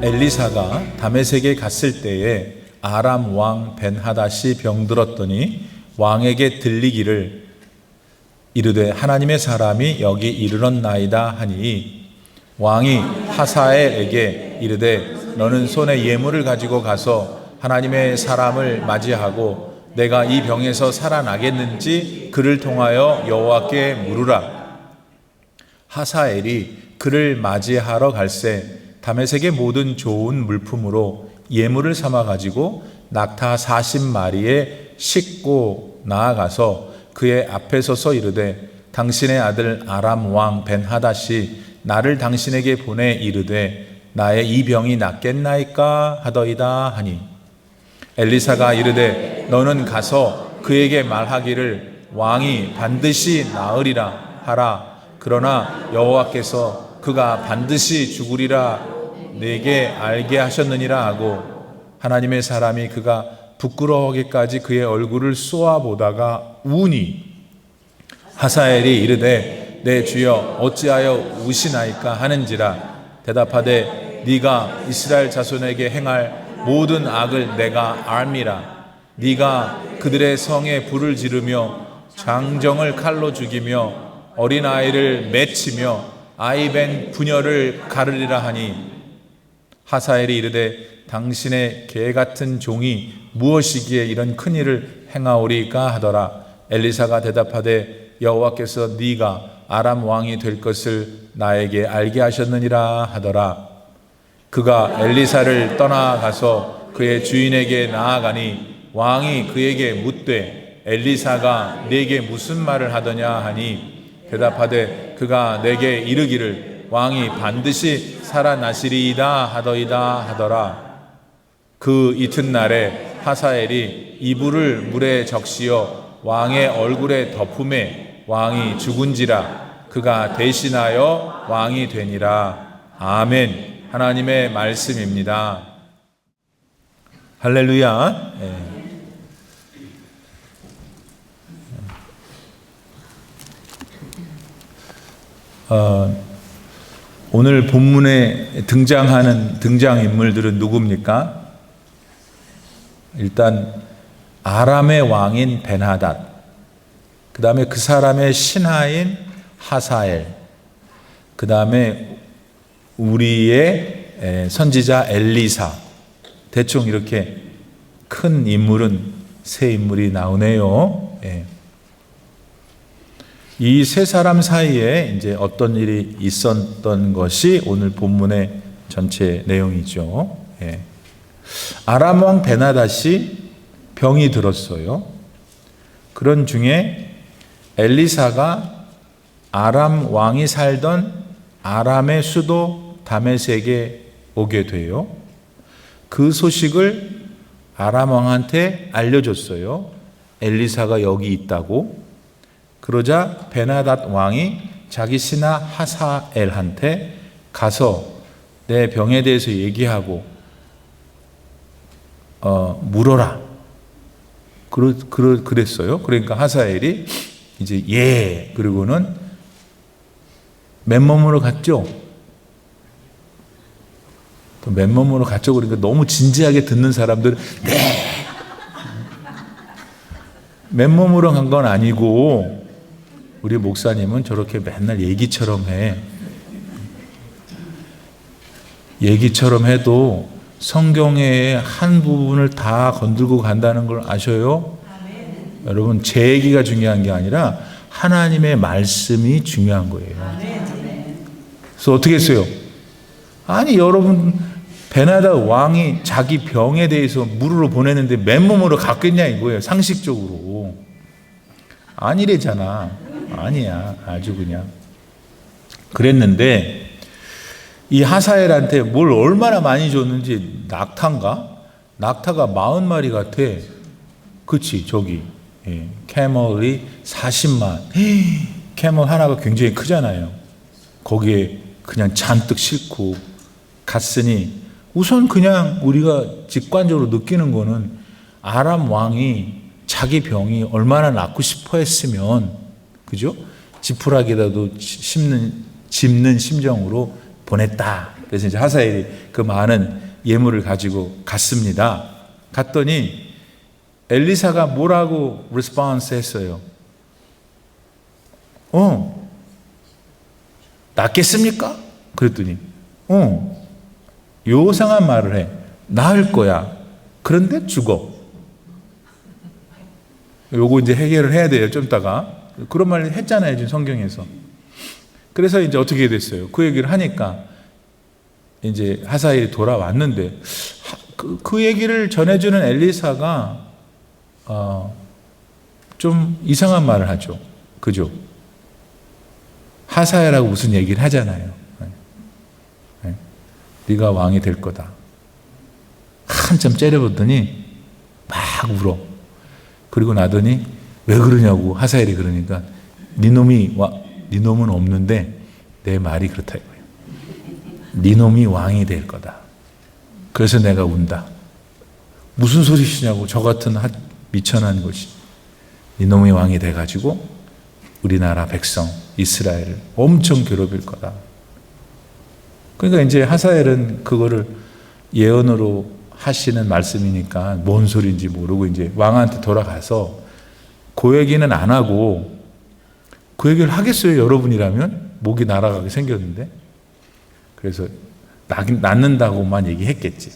엘리사가 다메섹에 갔을 때에 아람 왕 벤하닷이 병들었더니 왕에게 들리기를 이르되 하나님의 사람이 여기 이르렀나이다 하니 왕이 하사엘에게 이르되 너는 손에 예물을 가지고 가서 하나님의 사람을 맞이하고 내가 이 병에서 살아나겠는지 그를 통하여 여호와께 물으라. 하사엘이 그를 맞이하러 갈새 다메섹의 모든 좋은 물품으로 예물을 삼아 가지고 낙타 40마리에 싣고 나아가서 그의 앞에 서서 이르되 당신의 아들 아람 왕 벤하닷이 나를 당신에게 보내 이르되 나의 이 병이 낫겠나이까 하더이다 하니 엘리사가 이르되 너는 가서 그에게 말하기를 왕이 반드시 나으리라 하라. 그러나 여호와께서 그가 반드시 죽으리라 내게 알게 하셨느니라 하고 하나님의 사람이 그가 부끄러워하기까지 그의 얼굴을 쏘아보다가 우니 하사엘이 이르되 내 주여 어찌하여 우시나이까 하는지라. 대답하되 네가 이스라엘 자손에게 행할 모든 악을 내가 알미라. 네가 그들의 성에 불을 지르며 장정을 칼로 죽이며 어린아이를 맺히며 아이벤 부녀를 가르리라 하니 하사엘이 이르되 당신의 개같은 종이 무엇이기에 이런 큰일을 행하오리까 하더라. 엘리사가 대답하되 여호와께서 네가 아람 왕이 될 것을 나에게 알게 하셨느니라 하더라. 그가 엘리사를 떠나가서 그의 주인에게 나아가니 왕이 그에게 묻되 엘리사가 네게 무슨 말을 하더냐 하니 대답하되 그가 내게 이르기를 왕이 반드시 살아나시리이다 하더이다 하더라. 그 이튿날에 하사엘이 이불을 물에 적시어 왕의 얼굴에 덮음에 왕이 죽은지라. 그가 대신하여 왕이 되니라. 아멘. 하나님의 말씀입니다. 할렐루야. 오늘 본문에 등장하는 등장인물들은 누굽니까? 일단 아람의 왕인 벤하닷, 그 다음에 그 사람의 신하인 하사엘, 그 다음에 우리의 선지자 엘리사. 대충 이렇게 큰 인물은 세 인물이 나오네요. 이 세 사람 사이에 이제 어떤 일이 있었던 것이 오늘 본문의 전체 내용이죠. 아람 왕 벤하닷이 병이 들었어요. 그런 중에 엘리사가 아람 왕이 살던 아람의 수도 다메섹에 오게 돼요. 그 소식을 아람 왕한테 알려줬어요. 엘리사가 여기 있다고. 그러자 벤하닷 왕이 자기 신하 하사엘한테 가서 내 병에 대해서 얘기하고 물어라. 그랬어요. 그러니까 하사엘이 이제 그리고는 맨몸으로 갔죠. 또 맨몸으로 갔죠. 그러니까 너무 진지하게 듣는 사람들은 네. 맨몸으로 간 건 아니고 우리 목사님은 저렇게 맨날 얘기처럼 해. 얘기처럼 해도 성경의 한 부분을 다 건들고 간다는 걸 아셔요? 아멘. 여러분, 제 얘기가 중요한 게 아니라 하나님의 말씀이 중요한 거예요. 아멘. 그래서 어떻게 했어요? 아니, 여러분, 벤하닷 왕이 자기 병에 대해서 물으러 보내는데 맨몸으로 갔겠냐 이거예요. 상식적으로. 아니래잖아. 아니야. 아주 그냥. 그랬는데 이 하사엘한테 뭘 얼마나 많이 줬는지, 낙타인가? 낙타가 40마리 같아. 그치, 저기. 캐멀이 40만. 캐멀 하나가 굉장히 크잖아요. 거기에 그냥 잔뜩 싣고 갔으니, 우선 그냥 우리가 직관적으로 느끼는 거는 아람 왕이 자기 병이 얼마나 낫고 싶어 했으면, 그죠? 지푸라기라도 짚는 심정으로 보냈다. 그래서 이제 하사엘이 그 많은 예물을 가지고 갔습니다. 갔더니 엘리사가 뭐라고 리스폰스 했어요? 낫겠습니까? 그랬더니 요상한 말을 해. 나을 거야. 그런데 죽어. 요거 이제 해결을 해야 돼요. 좀 이따가. 그런 말 했잖아요. 지금 성경에서. 그래서 이제 어떻게 됐어요? 그 얘기를 하니까 이제 하사엘이 돌아왔는데 그 얘기를 전해주는 엘리사가 좀 이상한 말을 하죠. 그죠? 하사엘하고 무슨 얘기를 하잖아요. 네가 왕이 될 거다. 한참 째려보더니 막 울어. 그리고 나더니 왜 그러냐고 하사엘이 그러니까 네 놈은 없는데 내 말이 그렇다 이거예요. 네 놈이 왕이 될 거다. 그래서 내가 운다. 무슨 소리시냐고. 저 같은 미천한 것이 네 놈이 왕이 돼가지고 우리나라 백성 이스라엘을 엄청 괴롭힐 거다. 그러니까 이제 하사엘은 그거를 예언으로 하시는 말씀이니까 뭔 소리인지 모르고 이제 왕한테 돌아가서 그 얘기는 안 하고 그 얘기를 하겠어요? 여러분이라면? 목이 날아가게 생겼는데. 그래서 낳는다고만 얘기했겠지.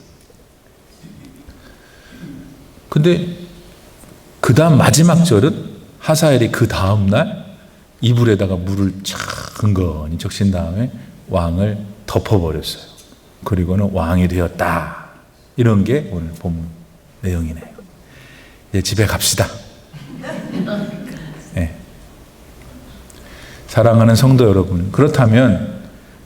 근데 그 다음 마지막 절은 하사엘이 그 다음 날 이불에다가 물을 근거니 적신 다음에 왕을 덮어버렸어요. 그리고는 왕이 되었다. 이런 게 오늘 본문 내용이네요. 이제 집에 갑시다. 네. 사랑하는 성도 여러분, 그렇다면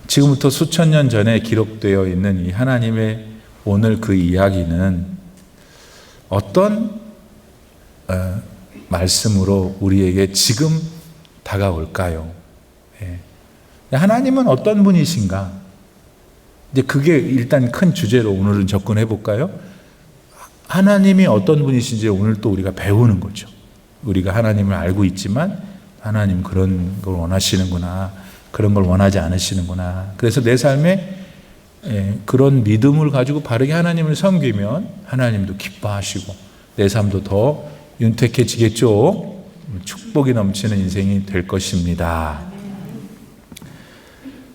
지금부터 수천 년 전에 기록되어 있는 이 하나님의 오늘 그 이야기는 어떤 말씀으로 우리에게 지금 다가올까요? 네. 하나님은 어떤 분이신가? 이제 그게 일단 큰 주제로 오늘은 접근해 볼까요? 하나님이 어떤 분이신지 오늘 또 우리가 배우는 거죠. 우리가 하나님을 알고 있지만 하나님 그런 걸 원하시는구나, 그런 걸 원하지 않으시는구나. 그래서 내 삶에 그런 믿음을 가지고 바르게 하나님을 섬기면 하나님도 기뻐하시고 내 삶도 더 윤택해지겠죠. 축복이 넘치는 인생이 될 것입니다.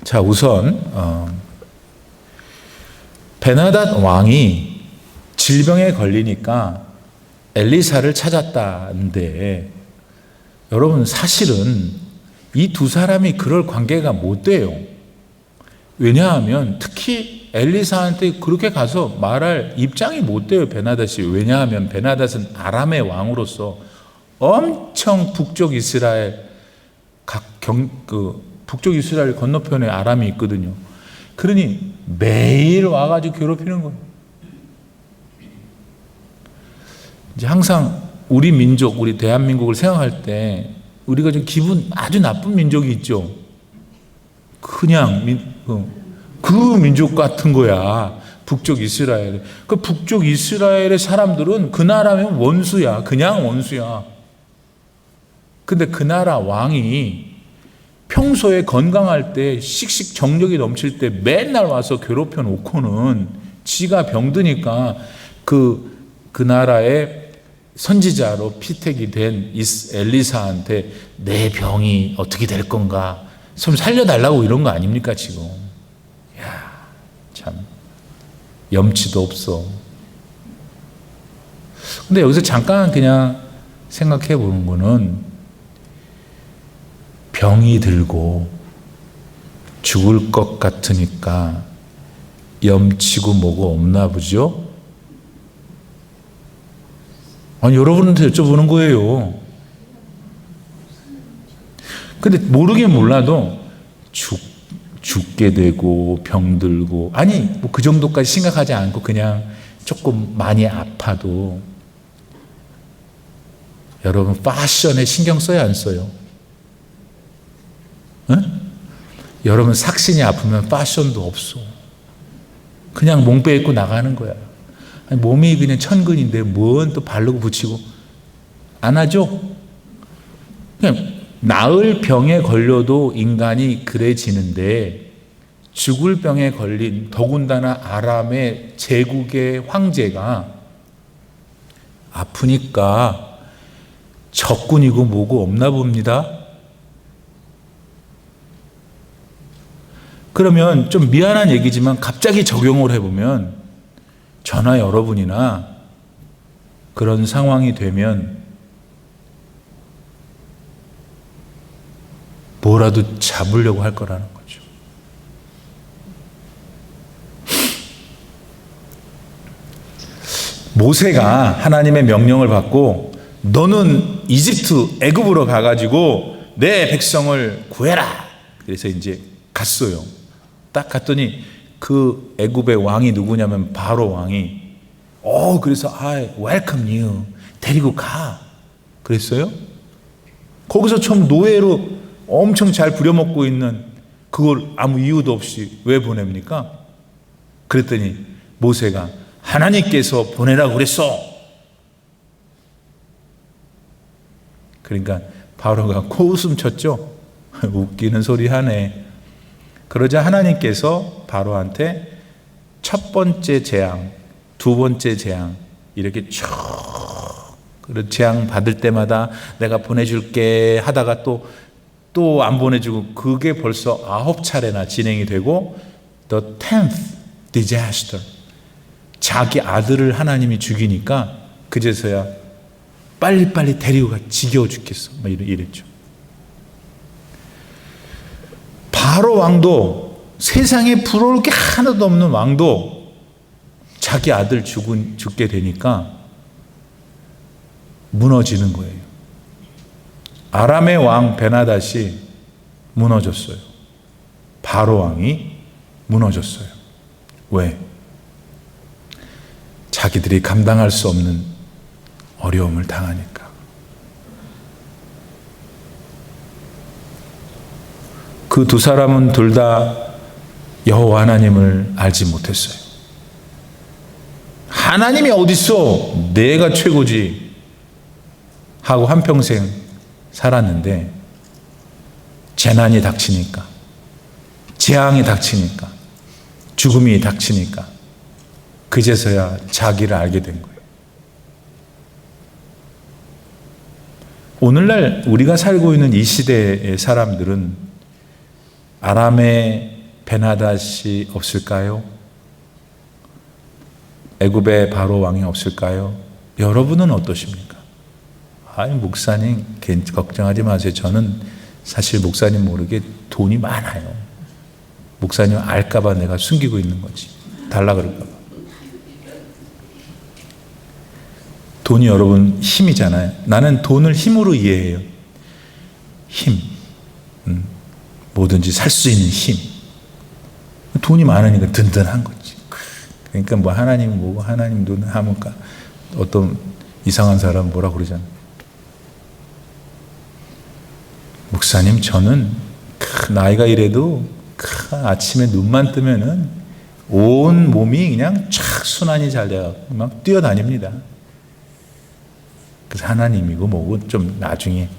자, 우선 베나닷 왕이 질병에 걸리니까 엘리사를 찾았다는데 여러분 사실은 이 두 사람이 그럴 관계가 못 돼요. 왜냐하면 특히 엘리사한테 그렇게 가서 말할 입장이 못 돼요. 베나닷이. 왜냐하면 베나닷은 아람의 왕으로서 엄청 북쪽 이스라엘 북쪽 이스라엘 건너편에 아람이 있거든요. 그러니 매일 와가지고 괴롭히는 거예요. 이제 항상 우리 민족, 우리 대한민국을 생각할 때 우리가 좀 기분 아주 나쁜 민족이 있죠. 그냥 그 민족 같은 거야. 북쪽 이스라엘. 그 북쪽 이스라엘의 사람들은 그 나라면 원수야. 그냥 원수야. 근데 그 나라 왕이 평소에 건강할 때 씩씩 정력이 넘칠 때 맨날 와서 괴롭혀 놓고는 지가 병드니까 그 나라의 선지자로 피택이 된 엘리사한테 내 병이 어떻게 될 건가 좀 살려달라고 이런 거 아닙니까 지금. 야, 참 염치도 없어. 근데 여기서 잠깐 그냥 생각해 보는 거는 병이 들고 죽을 것 같으니까 염치고 뭐고 없나 보죠? 아니, 여러분한테 여쭤보는 거예요. 근데 모르긴 몰라도 죽게 되고 병들고, 아니 뭐 그 정도까지 심각하지 않고 그냥 조금 많이 아파도 여러분 패션에 신경 써야 안 써요? 응? 여러분 삭신이 아프면 패션도 없어. 그냥 몽빼 입고 나가는 거야. 아니, 몸이 그냥 천근인데 뭔 또 바르고 붙이고 안 하죠? 그냥 나을 병에 걸려도 인간이 그래지는데 죽을 병에 걸린 더군다나 아람의 제국의 황제가 아프니까 적군이고 뭐고 없나 봅니다. 그러면 좀 미안한 얘기지만 갑자기 적용을 해보면 저나 여러분이나 그런 상황이 되면 뭐라도 잡으려고 할 거라는 거죠. 모세가 하나님의 명령을 받고 너는 이집트 애굽으로 가가지고 내 백성을 구해라. 그래서 이제 갔어요. 딱 갔더니 그 애굽의 왕이 누구냐면 바로 왕이 그래서 welcome you 데리고 가 그랬어요. 거기서 처음 노예로 엄청 잘 부려먹고 있는 그걸 아무 이유도 없이 왜 보냅니까? 그랬더니 모세가 하나님께서 보내라고 그랬어. 그러니까 바로가 코웃음 쳤죠. 웃기는 소리 하네. 그러자 하나님께서 바로한테 첫 번째 재앙, 두 번째 재앙 이렇게 쭉 재앙 받을 때마다 내가 보내줄게 하다가 또 안 보내주고 그게 벌써 9차례나 진행이 되고 the 10th disaster 자기 아들을 하나님이 죽이니까 그제서야 빨리빨리 데리고 가 지겨워 죽겠어 이랬죠. 바로 왕도 세상에 부러울 게 하나도 없는 왕도 자기 아들 죽게 되니까 무너지는 거예요. 아람의 왕 베나닷이 무너졌어요. 바로 왕이 무너졌어요. 왜? 자기들이 감당할 수 없는 어려움을 당하니까. 그 두 사람은 둘 다 여호와 하나님을 알지 못했어요. 하나님이 어딨어? 내가 최고지 하고 한평생 살았는데 재난이 닥치니까, 재앙이 닥치니까, 죽음이 닥치니까 그제서야 자기를 알게 된 거예요. 오늘날 우리가 살고 있는 이 시대의 사람들은 아람의 베나닷이 없을까요? 애굽의 바로 왕이 없을까요? 여러분은 어떠십니까? 목사님 걱정하지 마세요. 저는 사실 목사님 모르게 돈이 많아요. 목사님 알까봐 내가 숨기고 있는 거지. 달라 그럴까봐. 돈이 여러분 힘이잖아요. 나는 돈을 힘으로 이해해요. 힘. 뭐든지 살 수 있는 힘. 돈이 많으니까 든든한 거지. 그러니까 뭐 하나님 뭐고 하나님 돈 하니까 어떤 이상한 사람 뭐라 그러잖아요. 목사님 저는 나이가 이래도 아침에 눈만 뜨면은 온 몸이 그냥 촥 순환이 잘 돼갖고 막 뛰어다닙니다. 그래서 하나님이고 뭐고 좀 나중에.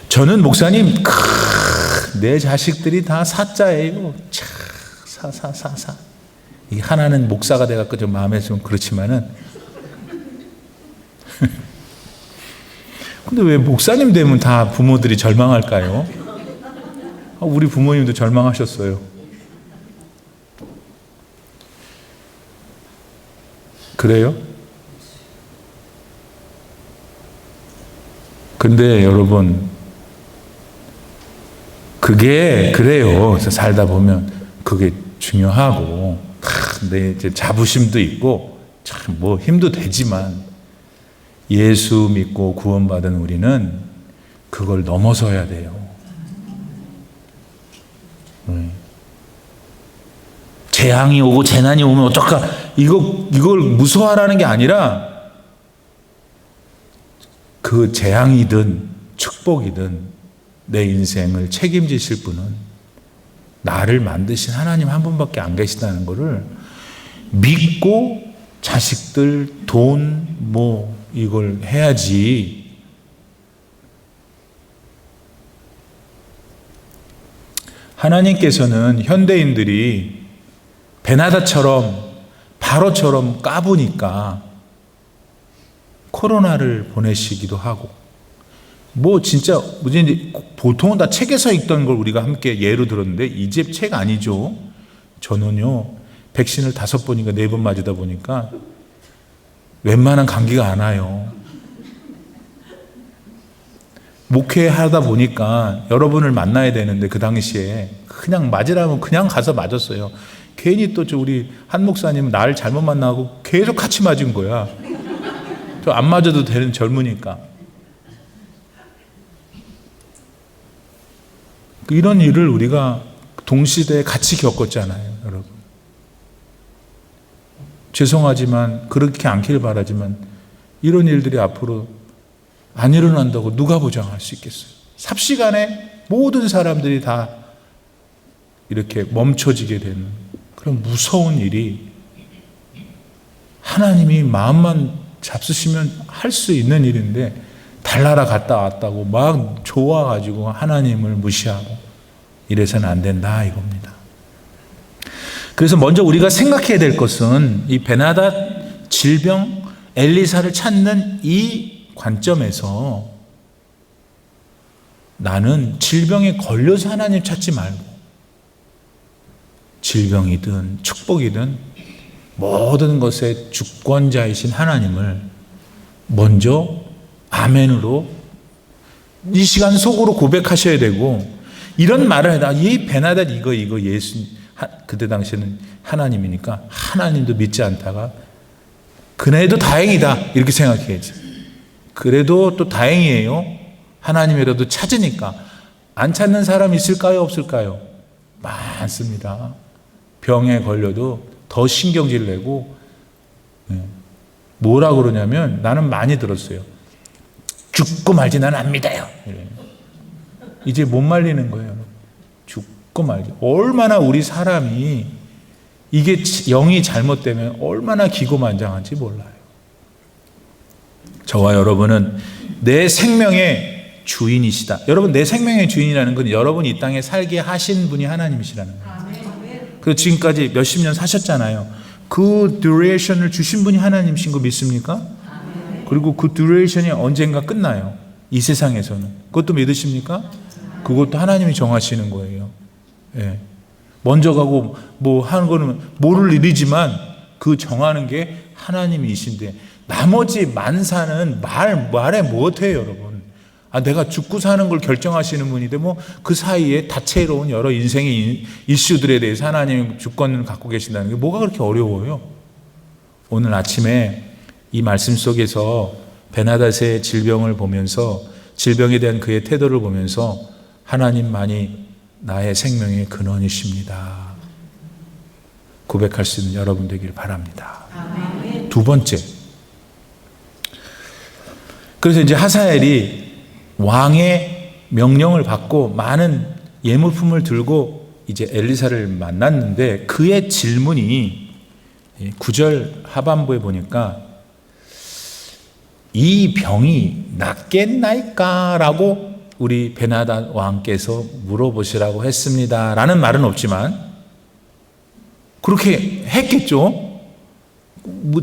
저는 목사님 내 자식들이 다 사자예요. 사. 이게 하나는 목사가 돼갖고 좀 마음에 좀 그렇지만은 근데 왜 목사님 되면 다 부모들이 절망할까요? 우리 부모님도 절망하셨어요. 그래요? 근데 여러분 그게 그래요. 살다 보면 그게 중요하고 내 이제 자부심도 있고 참 뭐 힘도 되지만 예수 믿고 구원받은 우리는 그걸 넘어서야 돼요. 재앙이 오고 재난이 오면 어떡하? 이걸 무서워하라는 게 아니라 그 재앙이든 축복이든 내 인생을 책임지실 분은 나를 만드신 하나님 한 분밖에 안 계시다는 것을 믿고 자식들, 돈, 이걸 해야지. 하나님께서는 현대인들이 베나다처럼 바로처럼 까부니까 코로나를 보내시기도 하고, 뭐 진짜 보통은 다 책에서 읽던 걸 우리가 함께 예로 들었는데 이제 책 아니죠. 저는요 백신을 5번인가 4번 맞으다 보니까 웬만한 감기가 안 와요. 목회하다 보니까 여러분을 만나야 되는데 그 당시에 그냥 맞으라면 그냥 가서 맞았어요. 괜히 또 우리 한 목사님은 나를 잘못 만나고 계속 같이 맞은 거야. 저 안 맞아도 되는 젊으니까. 이런 일을 우리가 동시대에 같이 겪었잖아요, 여러분. 죄송하지만 그렇게 않기를 바라지만 이런 일들이 앞으로 안 일어난다고 누가 보장할 수 있겠어요? 삽시간에 모든 사람들이 다 이렇게 멈춰지게 되는 그런 무서운 일이 하나님이 마음만 잡수시면 할 수 있는 일인데 달나라 갔다 왔다고 막 좋아가지고 하나님을 무시하고 이래서는 안 된다 이겁니다. 그래서 먼저 우리가 생각해야 될 것은 이 베나닷 질병 엘리사를 찾는 이 관점에서 나는 질병에 걸려서 하나님 찾지 말고 질병이든 축복이든 모든 것의 주권자이신 하나님을 먼저 아멘으로 이 시간 속으로 고백하셔야 되고, 이런 말을 해다 이 베나닷 이거 예수 그때 당시에는 하나님이니까 하나님도 믿지 않다가 그네도 다행이다 이렇게 생각해야지. 그래도 또 다행이에요. 하나님이라도 찾으니까. 안 찾는 사람 있을까요? 없을까요? 많습니다. 병에 걸려도 더 신경질 내고, 뭐라 그러냐면 나는 많이 들었어요. 죽고 말지 나는 안 믿어요. 이제 못 말리는 거예요. 죽고 말지. 얼마나 우리 사람이 이게 영이 잘못되면 얼마나 기고만장한지 몰라요. 저와 여러분은 내 생명의 주인이시다. 여러분, 내 생명의 주인이라는 건 여러분 이 땅에 살게 하신 분이 하나님이시라는 거예요. 그리고 지금까지 몇십 년 사셨잖아요. 그 듀레이션을 주신 분이 하나님이신 거 믿습니까? 그리고 그 듀레이션이 언젠가 끝나요. 이 세상에서는. 그것도 믿으십니까? 그것도 하나님이 정하시는 거예요. 예. 먼저 가고 뭐 하는 거는 모를 일이지만 그 정하는 게 하나님이신데 나머지 만사는 말에 못해요, 여러분. 내가 죽고 사는 걸 결정하시는 분인데 뭐 그 사이에 다채로운 여러 인생의 이슈들에 대해서 하나님 주권을 갖고 계신다는 게 뭐가 그렇게 어려워요? 오늘 아침에 이 말씀 속에서 베나닷의 질병을 보면서 질병에 대한 그의 태도를 보면서 하나님만이 나의 생명의 근원이십니다. 고백할 수 있는 여러분 되길 바랍니다. 아멘. 두 번째. 그래서 이제 하사엘이 왕의 명령을 받고 많은 예물품을 들고 이제 엘리사를 만났는데 그의 질문이 9절 하반부에 보니까 이 병이 낫겠나이까? 라고 우리 베나닷 왕께서 물어보시라고 했습니다. 라는 말은 없지만 그렇게 했겠죠.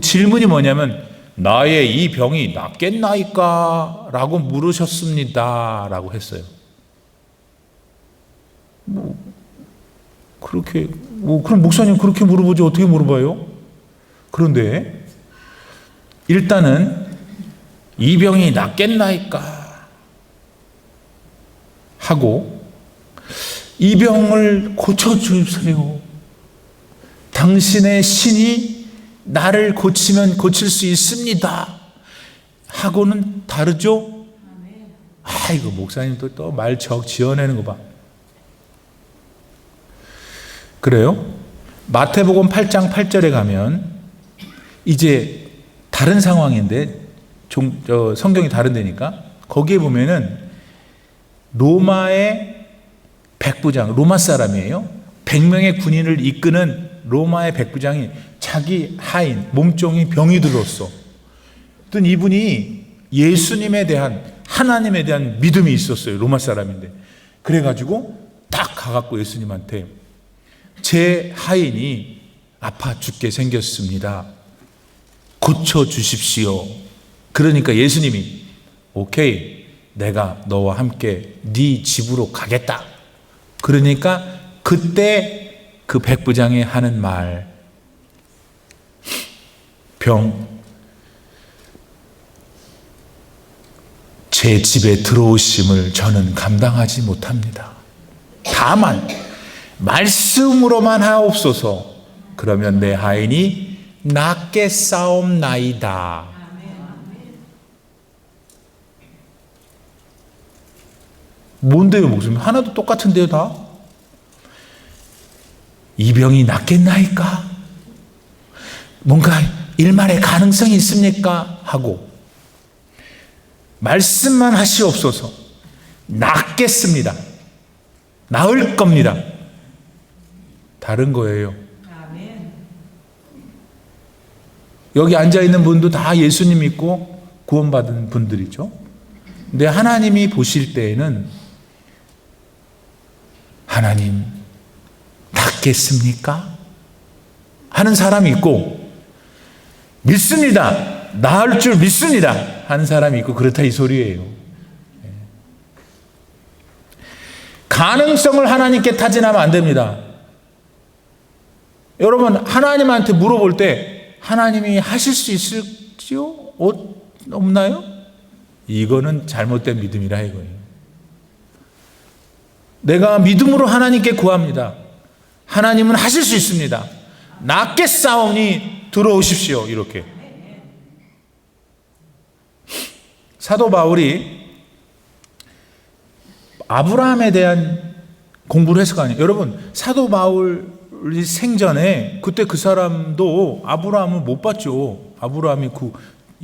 질문이 뭐냐면 나의 이 병이 낫겠나이까? 라고 물으셨습니다. 라고 했어요. 그럼 목사님 그렇게 물어보지 어떻게 물어봐요? 그런데 일단은 이 병이 낫겠나이까? 하고 이 병을 고쳐주세요. 당신의 신이 나를 고치면 고칠 수 있습니다. 하고는 다르죠? 아이고, 목사님 또 말 지어내는 거 봐. 그래요? 마태복음 8장 8절에 가면 이제 다른 상황인데 성경이 다른 데니까 거기에 보면은 로마의 백부장, 로마 사람이에요. 100명의 군인을 이끄는 로마의 백부장이 자기 하인, 몸종이 병이 들었어. 어떤 이분이 예수님에 대한, 하나님에 대한 믿음이 있었어요. 로마 사람인데. 그래가지고 딱 가갖고 예수님한테 제 하인이 아파 죽게 생겼습니다. 고쳐주십시오. 그러니까 예수님이 오케이, 내가 너와 함께 네 집으로 가겠다. 그러니까 그때 그 백부장이 하는 말, 제 집에 들어오심을 저는 감당하지 못합니다. 다만 말씀으로만 하옵소서. 그러면 내 하인이 낫게 싸움나이다. 뭔데요, 목숨이? 하나도 똑같은데요, 다? 이 병이 낫겠나이까? 뭔가 일말의 가능성이 있습니까? 하고 말씀만 하시옵소서. 낫겠습니다. 나을 겁니다. 다른 거예요. 여기 앉아있는 분도 다 예수님 믿고 구원받은 분들이죠. 근데 하나님이 보실 때에는 하나님 낫겠습니까? 하는 사람이 있고, 믿습니다. 나을 줄 믿습니다. 하는 사람이 있고, 그렇다 이 소리예요. 가능성을 하나님께 타진하면 안 됩니다. 여러분, 하나님한테 물어볼 때 하나님이 하실 수 있을지요? 없나요? 이거는 잘못된 믿음이라 이거예요. 내가 믿음으로 하나님께 구합니다. 하나님은 하실 수 있습니다. 낫겠사오니 들어오십시오. 이렇게. 사도 바울이 아브라함에 대한 공부를 했을 거 아니에요. 여러분, 사도 바울이 생전에 그때 그 사람도 아브라함을 못 봤죠. 아브라함이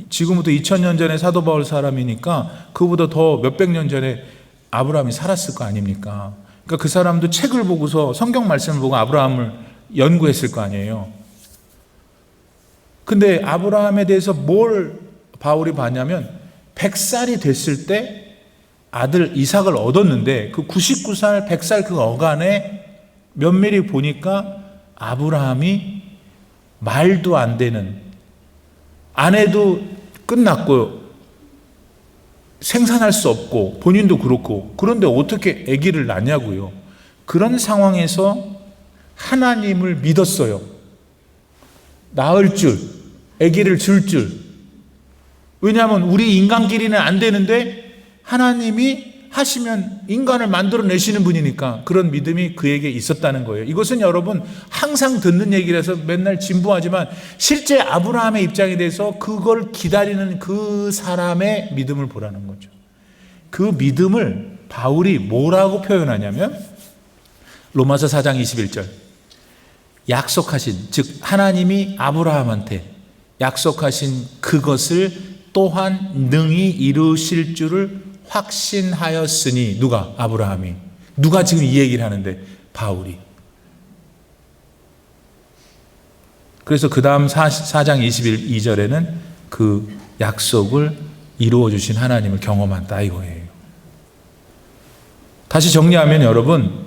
지금부터 2000년 전에 사도 바울 사람이니까 그보다 더 몇백 년 전에 아브라함이 살았을 거 아닙니까? 그러니까 그 사람도 책을 보고서 성경 말씀을 보고 아브라함을 연구했을 거 아니에요. 근데 아브라함에 대해서 뭘 바울이 봤냐면 100살이 됐을 때 아들 이삭을 얻었는데 그 99살, 100살 그 어간에 면밀히 보니까 아브라함이 말도 안 되는, 아내도 끝났고 생산할 수 없고 본인도 그렇고, 그런데 어떻게 아기를 낳냐고요. 그런 상황에서 하나님을 믿었어요. 낳을 줄, 아기를 줄 줄. 왜냐하면 우리 인간끼리는 안 되는데 하나님이 하시면 인간을 만들어내시는 분이니까 그런 믿음이 그에게 있었다는 거예요. 이것은 여러분 항상 듣는 얘기라서 맨날 진부하지만 실제 아브라함의 입장에 대해서 그걸 기다리는 그 사람의 믿음을 보라는 거죠. 그 믿음을 바울이 뭐라고 표현하냐면 로마서 4장 21절, 약속하신, 즉 하나님이 아브라함한테 약속하신 그것을 또한 능히 이루실 줄을 확신하였으니. 누가? 아브라함이. 누가 지금 이 얘기를 하는데? 바울이. 그래서 그 다음 4장 22절에는 그 약속을 이루어 주신 하나님을 경험한다 이거예요. 다시 정리하면 여러분,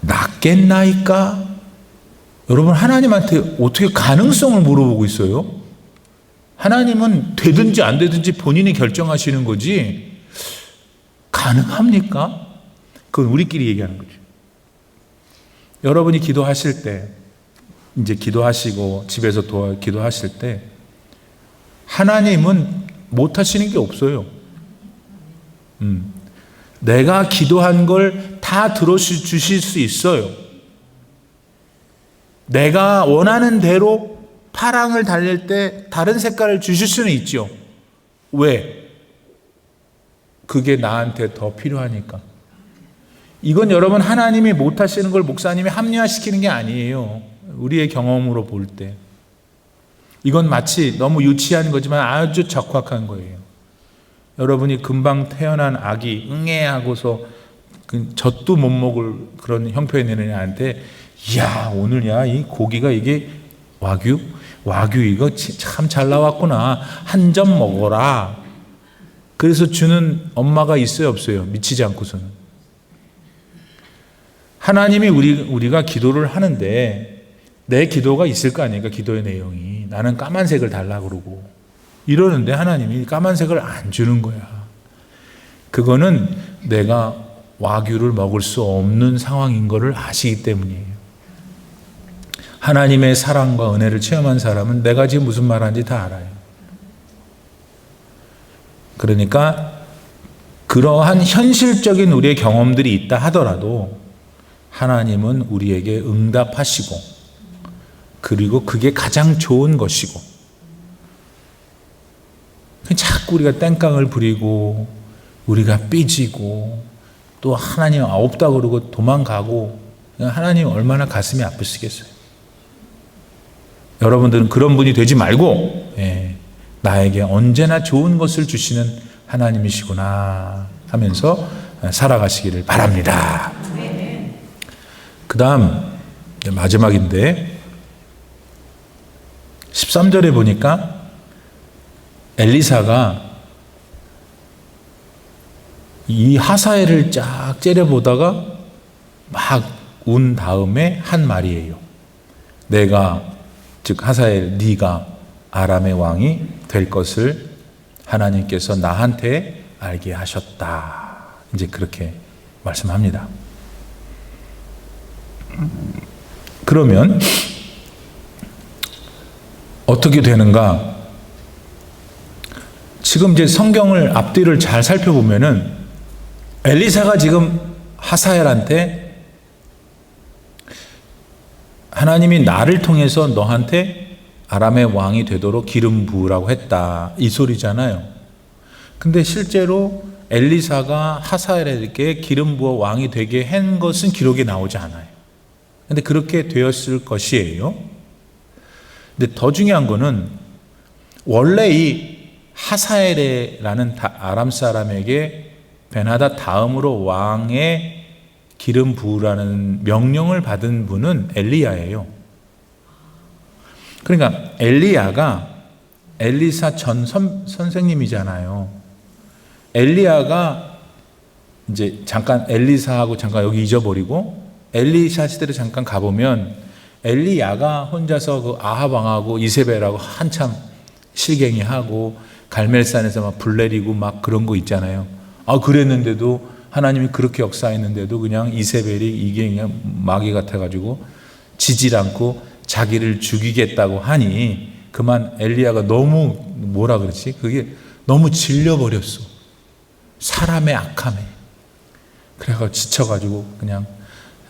낫겠나이까? 여러분, 하나님한테 어떻게 가능성을 물어보고 있어요? 하나님은 되든지 안 되든지 본인이 결정하시는 거지 가능합니까? 그건 우리끼리 얘기하는 거죠. 여러분이 기도하실 때, 이제 기도하시고 집에서 기도하실 때 하나님은 못 하시는 게 없어요. 내가 기도한 걸 다 들어주실 수 있어요. 내가 원하는 대로 파랑을 달릴 때 다른 색깔을 주실 수는 있죠. 왜? 그게 나한테 더 필요하니까. 이건 여러분 하나님이 못하시는 걸 목사님이 합리화시키는 게 아니에요. 우리의 경험으로 볼 때. 이건 마치 너무 유치한 거지만 아주 적확한 거예요. 여러분이 금방 태어난 아기 응애하고서 젖도 못 먹을 그런 형편의 애한테 이야 오늘 이 고기가 이게 와규 이거 참 잘 나왔구나, 한 점 먹어라. 그래서 주는 엄마가 있어요, 없어요? 미치지 않고서는. 하나님이 우리가 기도를 하는데 내 기도가 있을 거 아닙니까? 기도의 내용이. 나는 까만색을 달라고 그러고 이러는데 하나님이 까만색을 안 주는 거야. 그거는 내가 와규를 먹을 수 없는 상황인 것을 아시기 때문이에요. 하나님의 사랑과 은혜를 체험한 사람은 내가 지금 무슨 말하는지 다 알아요. 그러니까 그러한 현실적인 우리의 경험들이 있다 하더라도 하나님은 우리에게 응답하시고 그리고 그게 가장 좋은 것이고 자꾸 우리가 땡깡을 부리고 우리가 삐지고 또 하나님 없다 그러고 도망가고 하나님 얼마나 가슴이 아프시겠어요. 여러분들은 그런 분이 되지 말고 나에게 언제나 좋은 것을 주시는 하나님이시구나 하면서 살아가시기를 바랍니다. 그 다음 마지막인데 13절에 보니까 엘리사가 이 하사엘을 쫙 째려보다가 막 운 다음에 한 말이에요. 내가 즉 하사엘 네가 아람의 왕이 될 것을 하나님께서 나한테 알게 하셨다. 이제 그렇게 말씀합니다. 그러면 어떻게 되는가? 지금 이제 성경을 앞뒤를 잘 살펴보면은 엘리사가 지금 하사엘한테 하나님이 나를 통해서 너한테 아람의 왕이 되도록 기름 부으라고 했다. 이 소리잖아요. 근데 실제로 엘리사가 하사엘에게 기름 부어 왕이 되게 한 것은 기록에 나오지 않아요. 근데 그렇게 되었을 것이에요. 근데 더 중요한 거는 원래 이 하사엘이라는 아람 사람에게 베나다 다음으로 왕의 기름 부으라는 명령을 받은 분은 엘리야예요. 그러니까 엘리야가 엘리사 전 선생님이잖아요. 엘리야가 이제 잠깐 엘리사하고 잠깐 여기 잊어버리고 엘리샤 시대로 잠깐 가보면 엘리야가 혼자서 그 아합 왕하고 이세벨하고 한참 실갱이하고 갈멜산에서 막 불 내리고 막 그런 거 있잖아요. 그랬는데도 하나님이 그렇게 역사했는데도 그냥 이세벨이 이게 그냥 마귀 같아가지고 지질 않고 자기를 죽이겠다고 하니 그만 엘리야가 너무 뭐라 그러지? 그게 너무 질려버렸어. 사람의 악함에. 그래가지고 지쳐가지고 그냥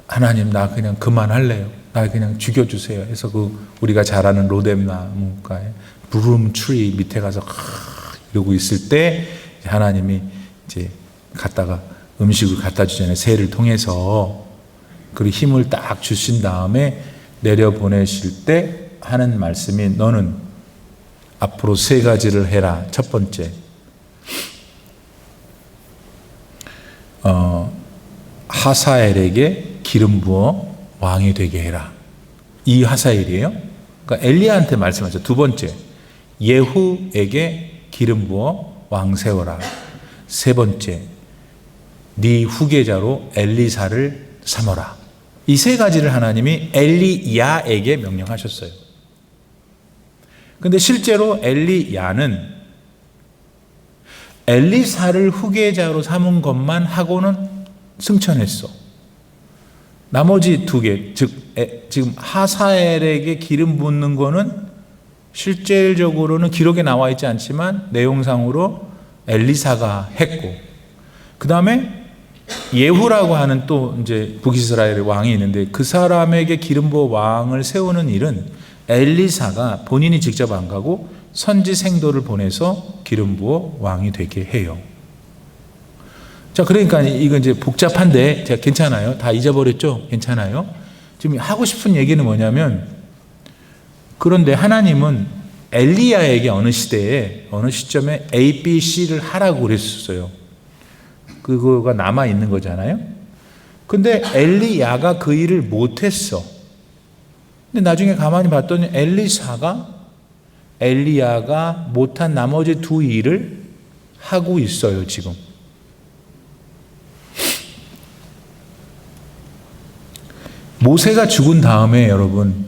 하나님 나 그냥 그만할래요. 나 그냥 죽여주세요. 해서 우리가 잘 아는 로뎀 나무가에 브룸 트리 밑에 가서 이러고 있을 때 하나님이 이제 갔다가 음식을 갖다 주잖아요. 새를 통해서. 그리고 힘을 딱 주신 다음에 내려보내실 때 하는 말씀이 너는 앞으로 3가지를 해라. 첫 번째, 하사엘에게 기름 부어 왕이 되게 해라. 이 하사엘이에요. 그러니까 엘리야한테 말씀하죠. 두 번째, 예후에게 기름 부어 왕 세워라. 세 번째, 네 후계자로 엘리사를 삼어라. 이 3가지를 하나님이 엘리야에게 명령하셨어요. 근데 실제로 엘리야는 엘리사를 후계자로 삼은 것만 하고는 승천했어. 나머지 2개, 즉 지금 하사엘에게 기름 붓는 거는 실질적으로는 기록에 나와 있지 않지만 내용상으로 엘리사가 했고, 그 다음에 예후라고 하는 또 이제 북이스라엘의 왕이 있는데 그 사람에게 기름 부어 왕을 세우는 일은 엘리사가 본인이 직접 안 가고 선지 생도를 보내서 기름 부어 왕이 되게 해요. 자, 그러니까 이건 이제 복잡한데 제가 괜찮아요. 다 잊어버렸죠? 괜찮아요. 지금 하고 싶은 얘기는 뭐냐면, 그런데 하나님은 엘리야에게 어느 시대에 어느 시점에 A, B, C를 하라고 그랬었어요. 그거가 남아 있는 거잖아요. 근데 엘리야가 그 일을 못했어. 근데 나중에 가만히 봤더니 엘리야가 못한 나머지 2 일을 하고 있어요, 지금. 모세가 죽은 다음에 여러분,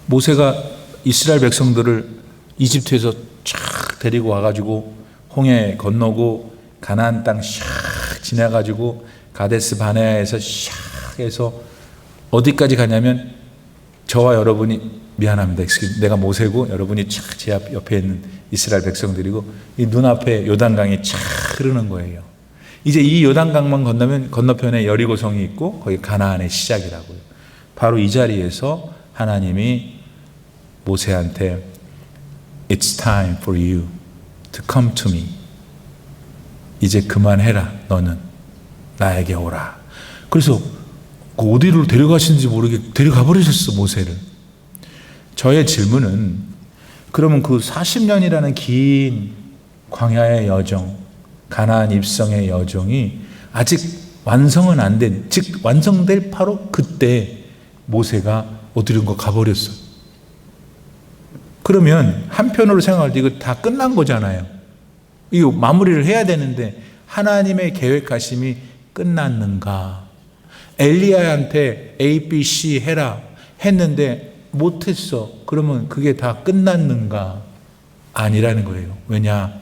모세가 이스라엘 백성들을 이집트에서 쫙 데리고 와가지고 홍해 건너고 가나안 땅 샥 지나가지고 가데스 바네아에서 샥 해서 어디까지 가냐면, 저와 여러분이, 미안합니다, 내가 모세고 여러분이 착 제 옆에 있는 이스라엘 백성들이고, 이 눈앞에 요단강이 착 흐르는 거예요. 이제 이 요단강만 건너면 건너편에 여리고성이 있고 거기 가나안의 시작이라고요. 바로 이 자리에서 하나님이 모세한테 It's time for you to come to me. 이제 그만해라, 너는 나에게 오라. 그래서 어디로 데려가시는지 모르게 데려가 버리셨어, 모세를. 저의 질문은, 그러면 그 40년이라는 긴 광야의 여정, 가나안 입성의 여정이 아직 완성은 안 된, 즉 완성될 바로 그때 모세가 어디로 가버렸어. 그러면 한편으로 생각할 때 이거 다 끝난 거잖아요. 이거 마무리를 해야 되는데 하나님의 계획하심이 끝났는가? 엘리야한테 A, B, C 해라 했는데 못했어. 그러면 그게 다 끝났는가? 아니라는 거예요. 왜냐?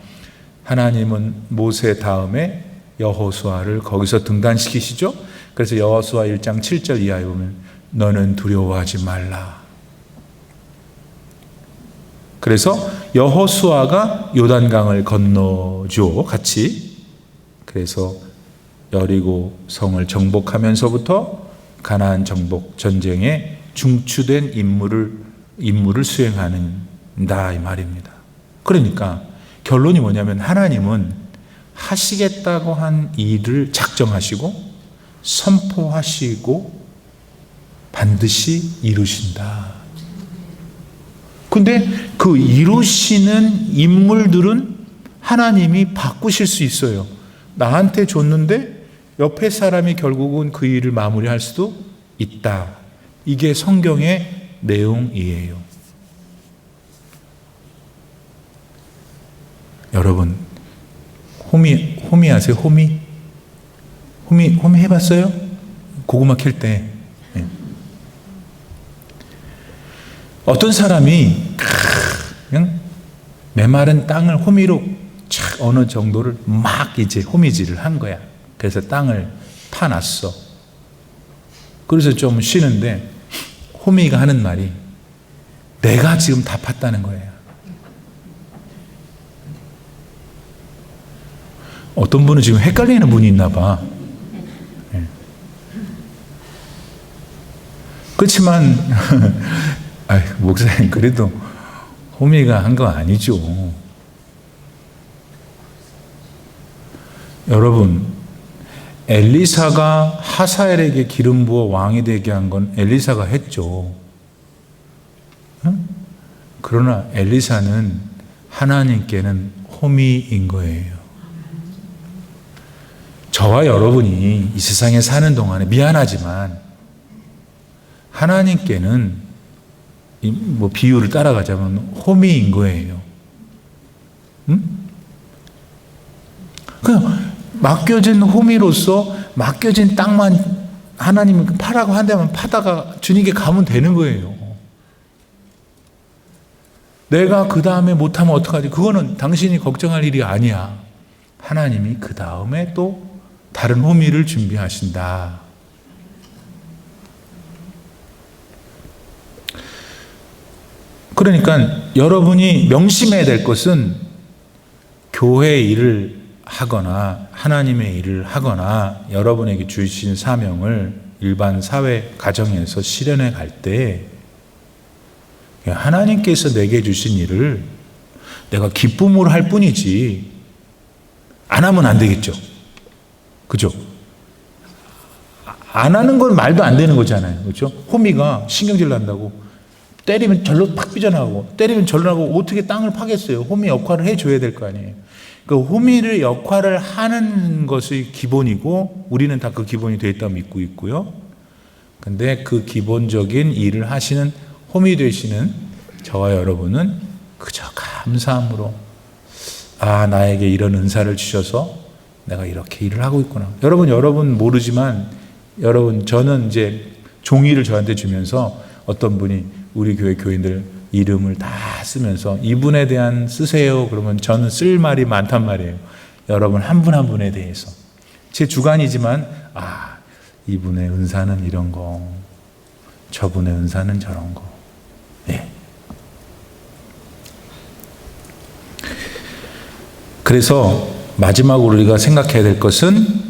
하나님은 모세 다음에 여호수아를 거기서 등단시키시죠. 그래서 여호수아 1장 7절 이하에 보면 너는 두려워하지 말라. 그래서 여호수아가 요단강을 건너죠, 같이. 그래서 여리고 성을 정복하면서부터 가나안 정복 전쟁에 중추된 임무를 수행하는다, 이 말입니다. 그러니까 결론이 뭐냐면, 하나님은 하시겠다고 한 일을 작정하시고 선포하시고 반드시 이루신다. 근데 그 이루시는 인물들은 하나님이 바꾸실 수 있어요. 나한테 줬는데 옆에 사람이 결국은 그 일을 마무리할 수도 있다. 이게 성경의 내용이에요. 여러분, 호미 아세요? 호미 해봤어요? 고구마 캘 때. 어떤 사람이 그냥 메마른 땅을 호미로 착 어느 정도를 막 이제 호미질을 한 거야. 그래서 땅을 파놨어. 그래서 좀 쉬는데 호미가 하는 말이, 내가 지금 다 팠다는 거예요. 어떤 분은 지금 헷갈리는 분이 있나 봐. 그렇지만 목사님, 그래도 호미가 한 거 아니죠. 여러분, 엘리사가 하사엘에게 기름 부어 왕이 되게 한 건 엘리사가 했죠. 그러나 엘리사는 하나님께는 호미인 거예요. 저와 여러분이 이 세상에 사는 동안에 미안하지만 하나님께는 비유를 따라가자면 호미인 거예요. 그냥 맡겨진 호미로서 맡겨진 땅만 하나님이 파라고 한다면 파다가 주님께 가면 되는 거예요. 내가 그 다음에 못하면 어떡하지? 그거는 당신이 걱정할 일이 아니야. 하나님이 그 다음에 또 다른 호미를 준비하신다. 그러니까 여러분이 명심해야 될 것은, 교회 일을 하거나 하나님의 일을 하거나 여러분에게 주신 사명을 일반 사회 가정에서 실현해 갈 때, 하나님께서 내게 주신 일을 내가 기쁨으로 할 뿐이지 안 하면 안 되겠죠. 그죠? 안 하는 건 말도 안 되는 거잖아요. 그렇죠? 호미가 신경질 난다고 때리면 절로 팍 삐져나가고 때리면 절로 나가고 어떻게 땅을 파겠어요? 호미 역할을 해줘야 될 거 아니에요. 그 호미를 역할을 하는 것이 기본이고 우리는 다 그 기본이 되어 있다고 믿고 있고요. 근데 그 기본적인 일을 하시는 호미 되시는 저와 여러분은 그저 감사함으로 아, 나에게 이런 은사를 주셔서 내가 이렇게 일을 하고 있구나. 여러분 모르지만, 저는 이제 종이를 저한테 주면서 어떤 분이 우리 교회 교인들 이름을 다 쓰면서 이분에 대한 쓰세요. 그러면 저는 쓸 말이 많단 말이에요. 여러분 한 분 한 분에 대해서. 제 주관이지만, 아, 이분의 은사는 이런 거, 저분의 은사는 저런 거. 네. 그래서 마지막으로 우리가 생각해야 될 것은,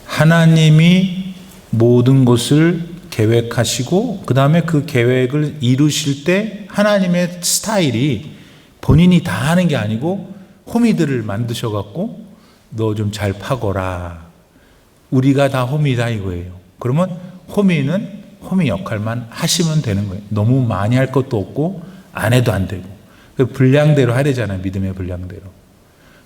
하나님이 모든 것을 계획하시고 그 다음에 그 계획을 이루실 때 하나님의 스타일이 본인이 다 하는 게 아니고 호미들을 만드셔갖고 너 좀 잘 파거라. 우리가 다 호미다 이거예요. 그러면 호미는 호미 역할만 하시면 되는 거예요. 너무 많이 할 것도 없고 안 해도 안 되고. 분량대로 하려잖아요. 믿음의 분량대로.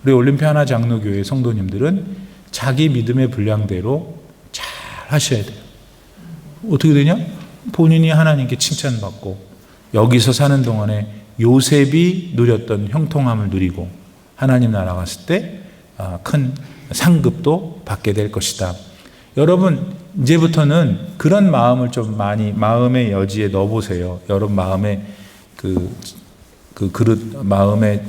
우리 올림피아 하나 장로교회 성도님들은 자기 믿음의 분량대로 잘 하셔야 돼요. 어떻게 되냐? 본인이 하나님께 칭찬받고 여기서 사는 동안에 요셉이 누렸던 형통함을 누리고 하나님 나라 갔을 때 큰 상급도 받게 될 것이다. 여러분 이제부터는 그런 마음을 좀 많이 마음의 여지에 넣어보세요. 여러분 마음에 그 그릇 마음에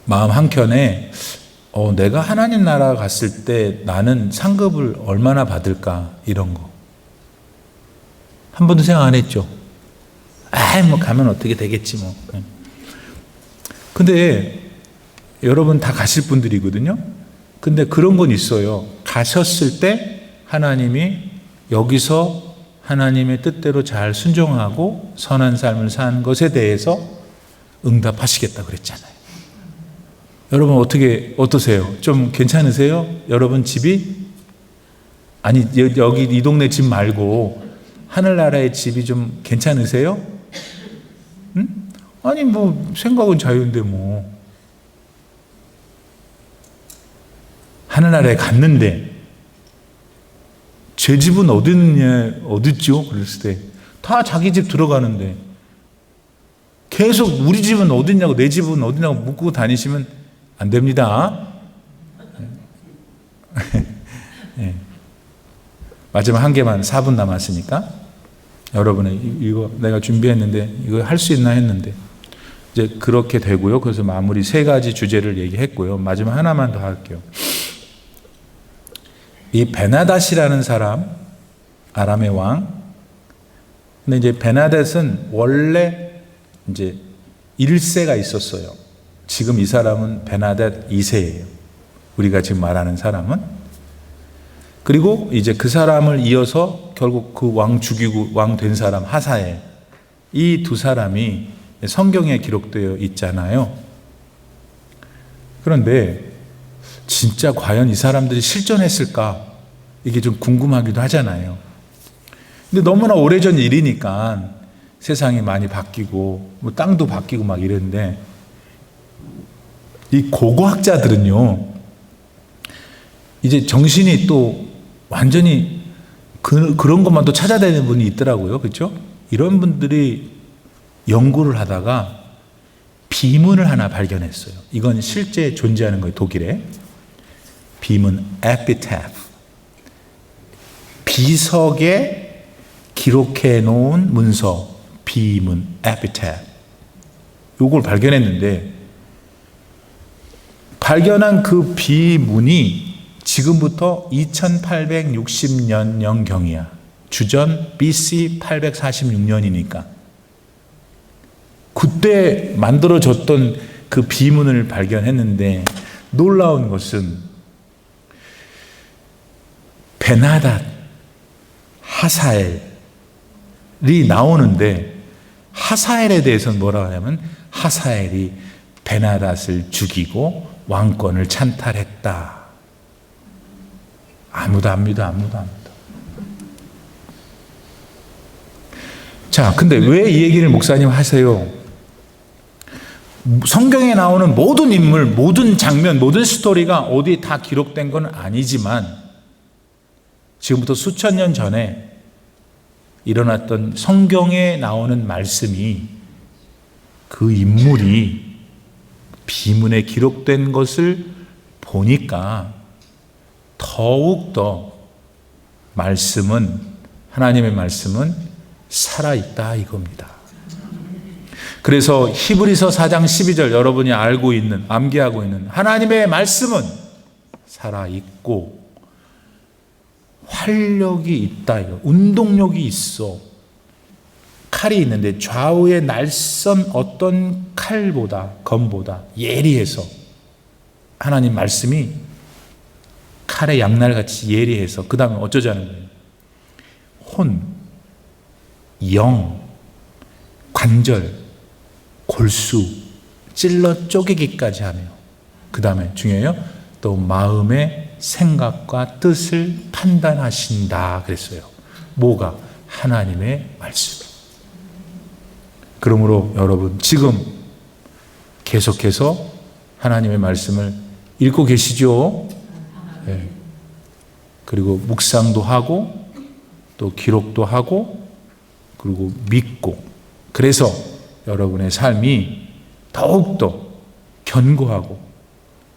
마음 한켠에 내가 하나님 나라 갔을 때 나는 상급을 얼마나 받을까 이런 거 한 번도 생각 안 했죠. 뭐 가면 어떻게 되겠지 뭐. 근데 여러분 다 가실 분들이거든요. 근데 그런 건 있어요. 가셨을 때 하나님이 여기서 하나님의 뜻대로 잘 순종하고 선한 삶을 사는 것에 대해서 응답하시겠다 그랬잖아요. 여러분 어떠세요? 좀 괜찮으세요? 여러분 집이? 아니 여기 이 동네 집 말고 하늘나라의 집이 좀 괜찮으세요? 응? 아니 뭐 생각은 자유인데 뭐 하늘나라에 갔는데 제 집은 어디 있느냐 어딨죠? 그랬을 때 다 자기 집 들어가는데 계속 우리 집은 어딨냐고 내 집은 어디냐고 묻고 다니시면 안 됩니다. 네. 마지막 한 개만 4분 남았으니까 여러분의 이거 내가 준비했는데 이거 할 수 있나 했는데 이제 그렇게 되고요. 그래서 마무리 3가지 주제를 얘기했고요. 마지막 하나만 더 할게요. 이 베나닷이라는 사람, 아람의 왕. 근데 이제 베나닷은 원래 이제 1세가 있었어요. 지금 이 사람은 베나닷 2세예요. 우리가 지금 말하는 사람은. 그리고 이제 그 사람을 이어서 결국 그 왕 죽이고 왕 된 사람 하사엘. 이 두 사람이 성경에 기록되어 있잖아요. 그런데 진짜 과연 이 사람들이 실존했을까? 이게 좀 궁금하기도 하잖아요. 근데 너무나 오래전 일이니까 세상이 많이 바뀌고 뭐 땅도 바뀌고 막 이랬는데 이 고고학자들은요 이제 정신이 또 완전히 그런 것만 또 찾아다니는 분이 있더라고요. 그렇죠? 이런 분들이 연구를 하다가 비문을 하나 발견했어요. 이건 실제 존재하는 거예요. 독일에. 비문 epitaph. 비석에 기록해 놓은 문서 비문 epitaph. 요걸 발견했는데 발견한 그 비문이 지금부터 2860년경이야. 주전 BC 846년이니까. 그때 만들어졌던 그 비문을 발견했는데 놀라운 것은 베나닷, 하사엘이 나오는데 하사엘에 대해서는 뭐라고 하냐면 하사엘이 베나닷을 죽이고 왕권을 찬탈했다. 아무도 안 믿어. 자, 근데 왜 이 얘기를 목사님 하세요? 성경에 나오는 모든 인물, 모든 장면, 모든 스토리가 어디 다 기록된 건 아니지만 지금부터 수천 년 전에 일어났던 성경에 나오는 말씀이 그 인물이 비문에 기록된 것을 보니까 더욱더 하나님의 말씀은 살아있다 이겁니다. 그래서 히브리서 4장 12절 여러분이 암기하고 있는 하나님의 말씀은 살아있고 활력이 있다. 운동력이 있어. 칼이 있는데 좌우의 날선 어떤 검보다 예리해서 하나님 말씀이 칼의 양날같이 예리해서 그 다음에 어쩌자는 거예요? 혼, 영, 관절, 골수 찔러 쪼개기까지 하며 그 다음에 중요해요. 또 마음의 생각과 뜻을 판단하신다 그랬어요. 뭐가? 하나님의 말씀. 그러므로 여러분 지금 계속해서 하나님의 말씀을 읽고 계시죠? 네. 그리고 묵상도 하고 또 기록도 하고 그리고 믿고, 그래서 여러분의 삶이 더욱더 견고하고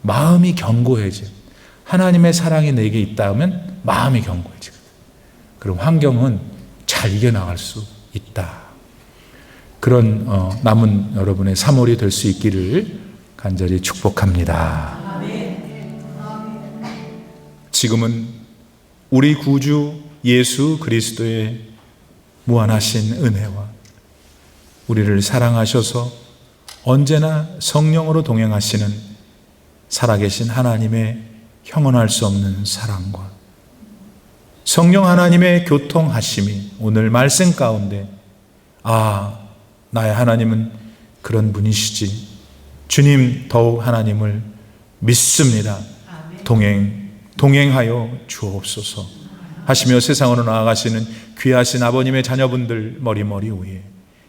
마음이 견고해져. 하나님의 사랑이 내게 있다면 마음이 견고해지거든. 그럼 환경은 잘 이겨나갈 수 있다. 그런 남은 여러분의 3월이 될 수 있기를 간절히 축복합니다. 지금은 우리 구주 예수 그리스도의 무한하신 은혜와 우리를 사랑하셔서 언제나 성령으로 동행하시는 살아계신 하나님의 형언할 수 없는 사랑과 성령 하나님의 교통하심이 오늘 말씀 가운데 나의 하나님은 그런 분이시지, 주님 더욱 하나님을 믿습니다. 동행하여 주옵소서 하시며 세상으로 나아가시는 귀하신 아버님의 자녀분들 머리머리 위에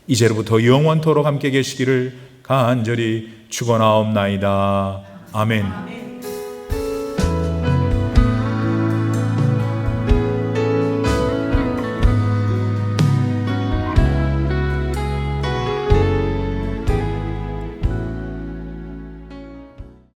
이제로부터 영원토록 함께 계시기를 간절히 축원하옵나이다. 아멘.